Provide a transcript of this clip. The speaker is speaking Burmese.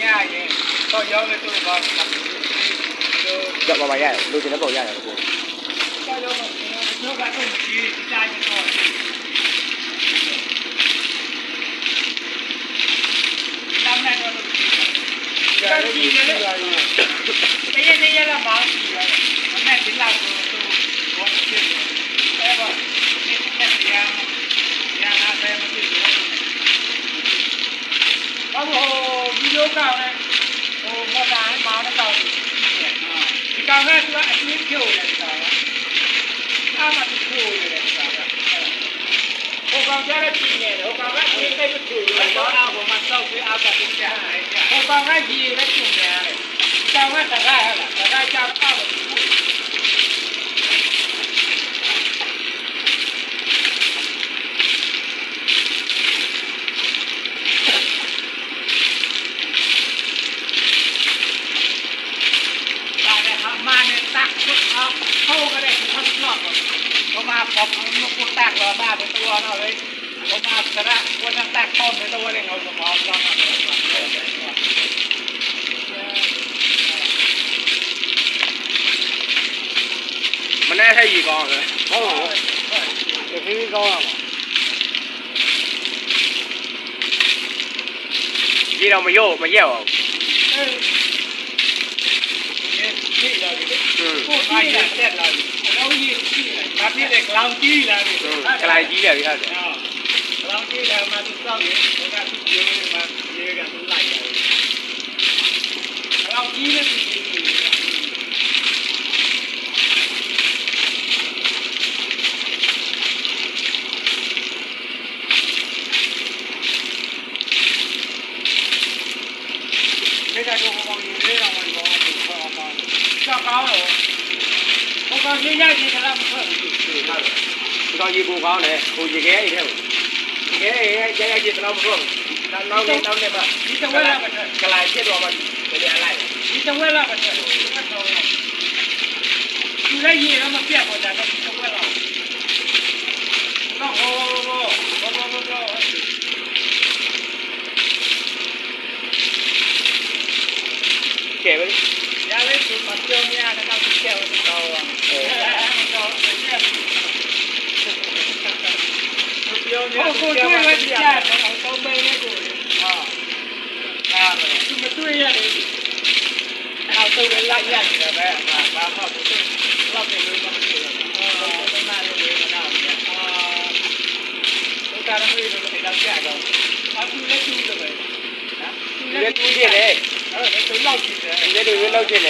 ညာရင်တော့ရောက်နေတော့ဘာကြောက်ပါပါရတယ်လူကျင်တဲ့ပုံရတယ်ကိုကြောက်တော့တော့ကတော့ဒီစာကြီးတော့နာမည်တော့ဒီကနေ့တရလာမောင်းကြည့်ရတယ်အမေဒီလောက်တော့ဘာဖြစ်လဲအဲ့တော့ဒီကနေ့ရနာပဲမသိဘူးဘာလို့ဒီလိုကောင်းလဲဟိုမတိုင်းမောင်းတော့ဒီကောင်ကသူကအကျွေးဖြိုးတယ်ဆိုတာအားမဖြိုးတယ်ဆိုတာဟိုကောင်ကြတဲ့ပြည်နေတယ်ဟိုကောင်ကဒီစိတ်မဖြိုးဘူးတော့အားကိုမစောက်ပြီးအားကပြချာတယ်ဟိုကောင်ကကြီးလည်းဖြိုးနေတယ်ကောင်ကတကားဟလားတကားကြောက်အားမဖြိုးဘူးมาเนี่ยตักเอาเข้าก็ได้ทั้งรอบเขามาพอลูกกูตักรอบ้าเป็นตัวเนาะเลยเขามาสระวันนั้นตักต้นเป็นตัวเลยเขาสมองเรามันน่าใช่ยีกองเลยဟုတ်ပါဘူးဒီခင်းကောင်းရမှာဒီတော့မရော့မရက်ပါဘူးကြည့်လာပြီကိုအားရတက်လာပြီအလုံးကြီးကြည့်လာဒါဖြစ်တဲ့ကလောင်ကြီးလာပြီကလိုက်ကြီးတယ်ဗျဟုတ်တယ်ကလောင်ကြီးလာမှသူစောက်ရင်ဘုရားသူပြောနေမှရေကသူလိုက်တယ်ကလောင်ကြီးနဲ့သူကြည့်နေကြတော့ဘောင်းရေးတော့ဝင်တော့ဘောင်းပါကြောက်ကောင်းတော့ဘုရားကြီးရည်ကလည်းမထွက်ဘူးဒီတော့ရေကိုကောင်းတယ်ဟိုရေခဲအိတ်ထဲကိုရေခဲရရကြီးတော့မဟုတ်ဘူးနောက်နေမှာဒီတဝက်လာပဲကလိုက်ဖြစ်တော့မှဒီအလိုက်ဒီတဝက်လာပဲသူလည်းရေတော့မပြတ်ပေါ်တာတော့ဒီတဝက်လာတော့ဟောကဲပဲရလေးသူမပြောမြားတော့သူကျဲတော့တော့ပြောမြားကိုတွေ့ရကြတယ်တော့ပဲလေကိုဟာသူမတွေ့ရတယ်နောက်တော့လိုက်ရတယ်ပဲဘာမှမဟုတ်ဘူးတော့တယ်လို့မဖြစ်ဘူးတော့မှလည်းလို့မနာဘူးတော့တာရမေးလို့လည်းတော့ကြာတော့အခုလည်းသူ့လိုပဲသူလည်းတူးကြည့်တယ်အဲ့ဒါသူ့လောက်ကြည့်တယ်ဒီလိုလောက်ကြည့်